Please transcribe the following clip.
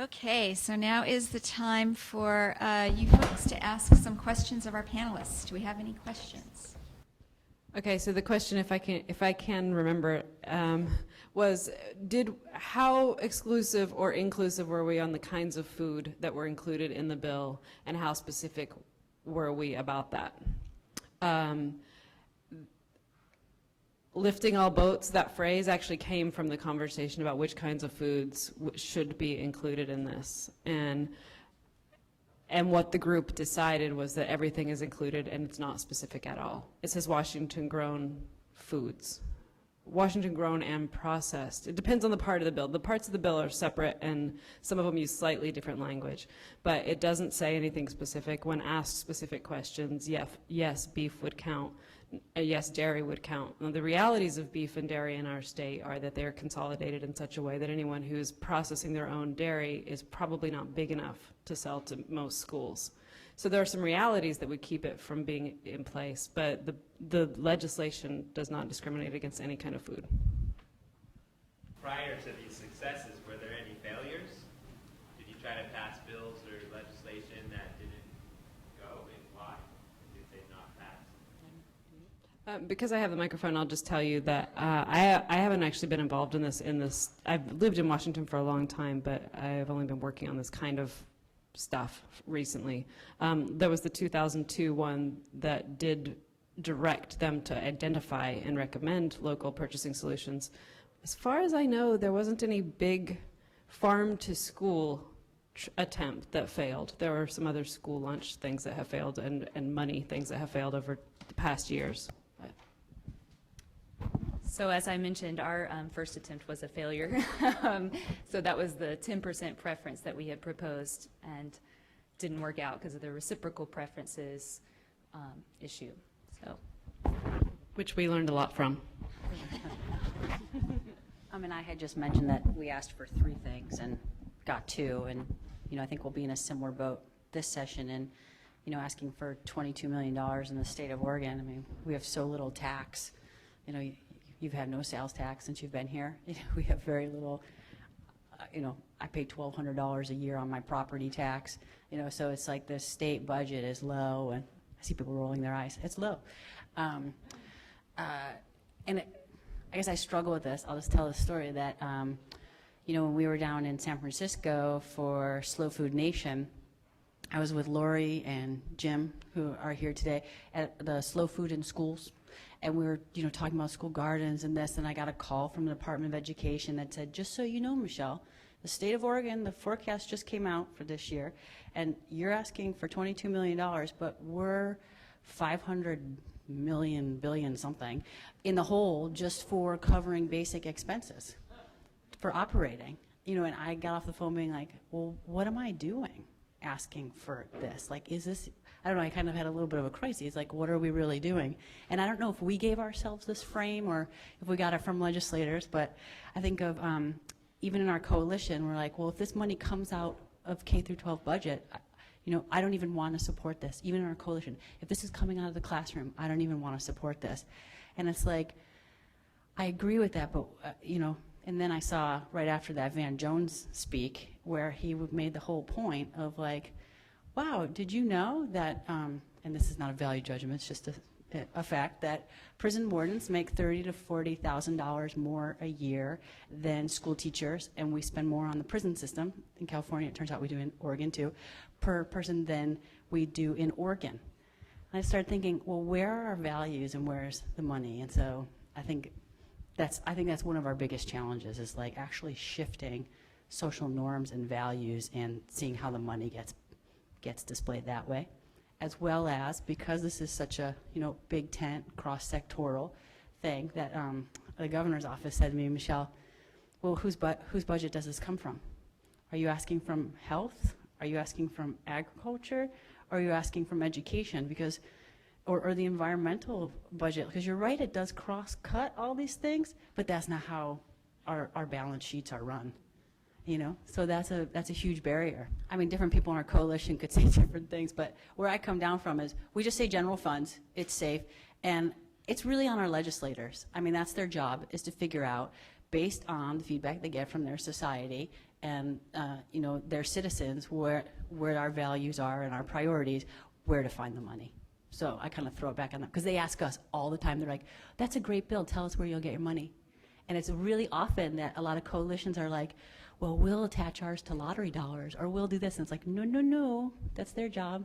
Okay, so now is the time for you folks to ask some questions of our panelists. Do we have any questions? Okay, so the question, if I can remember, was how exclusive or inclusive were we on the kinds of food that were included in the bill, and how specific were we about that? Lifting all boats, that phrase actually came from the conversation about which kinds of foods should be included in this. And what the group decided was that everything is included and it's not specific at all. It says Washington-grown foods. Washington-grown and processed. It depends on the part of the bill. The parts of the bill are separate and some of them use slightly different language. But it doesn't say anything specific. When asked specific questions, yes, beef would count. Yes, dairy would count. Now, the realities of beef and dairy in our state are that they're consolidated in such a way that anyone who's processing their own dairy is probably not big enough to sell to most schools. So there are some realities that would keep it from being in place, but the legislation does not discriminate against any kind of food. Prior to these successes, were there any failures? Did you try to pass bills or legislation that didn't go, and why did they not pass? Because I have the microphone, I'll just tell you that I haven't actually been involved in this. I've lived in Washington for a long time, but I've only been working on this kind of stuff recently. There was the 2002 one that did direct them to identify and recommend local purchasing solutions. As far as I know, there wasn't any big farm-to-school attempt that failed. There were some other school lunch things that have failed and money things that have failed over the past years. So as I mentioned, our first attempt was a failure. So that was the 10% preference that we had proposed and didn't work out because of the reciprocal preferences issue. So, Which we learned a lot from. I had just mentioned that we asked for 3 things and got 2, and I think we'll be in a similar boat this session. And asking for $22 million in the state of Oregon. We have so little tax. You've had no sales tax since you've been here. We have very little. I pay $1,200 a year on my property tax. So it's like the state budget is low, and I see people rolling their eyes. It's low, and I guess I struggle with this. I'll just tell the story that when we were down in San Francisco for Slow Food Nation, I was with Lori and Jim, who are here today, at the Slow Food in Schools. And we were, talking about school gardens and this, and I got a call from the Department of Education that said, just so you know, Michelle, the state of Oregon, the forecast just came out for this year, and you're asking for $22 million, but we're 500 million, billion something in the hole just for covering basic expenses for operating. And I got off the phone being like, well, what am I doing asking for this? Like, is this, I don't know, I kind of had a little bit of a crisis. Like, what are we really doing? And I don't know if we gave ourselves this frame or if we got it from legislators, but I think of, even in our coalition, we're like, well, if this money comes out of K through 12 budget, I don't even want to support this, even in our coalition. If this is coming out of the classroom, I don't even want to support this. And it's like, I agree with that, but, and then I saw right after that Van Jones speak where he made the whole point of like, wow, did you know that, and this is not a value judgment, it's just a fact, that prison wardens make $30,000 to $40,000 more a year than school teachers, and we spend more on the prison system in California, it turns out we do in Oregon too, per person than we do in Oregon. And I started thinking, well, where are our values and where's the money? And so I think that's one of our biggest challenges, is like actually shifting social norms and values and seeing how the money gets displayed that way, as well as, because this is such a big tent cross-sectoral thing, that the governor's office said to me, Michelle, well, whose budget does this come from? Are you asking from health? Are you asking from agriculture? Or are you asking from education? Because or the environmental budget, because you're right, it does cross-cut all these things, but that's not how our balance sheets are run. So that's a huge barrier. Different people in our coalition could say different things, but where I come down from is we just say general funds, it's safe, and it's really on our legislators. That's their job, is to figure out, based on the feedback they get from their society, and, you know, their citizens where our values are and our priorities, where to find the money. So I kind of throw it back on them, because they ask us all the time. They're like, that's a great bill. Tell us where you'll get your money. And it's really often that a lot of coalitions are like, well, we'll attach ours to lottery dollars, or we'll do this. And it's like, no, no, no, that's their job.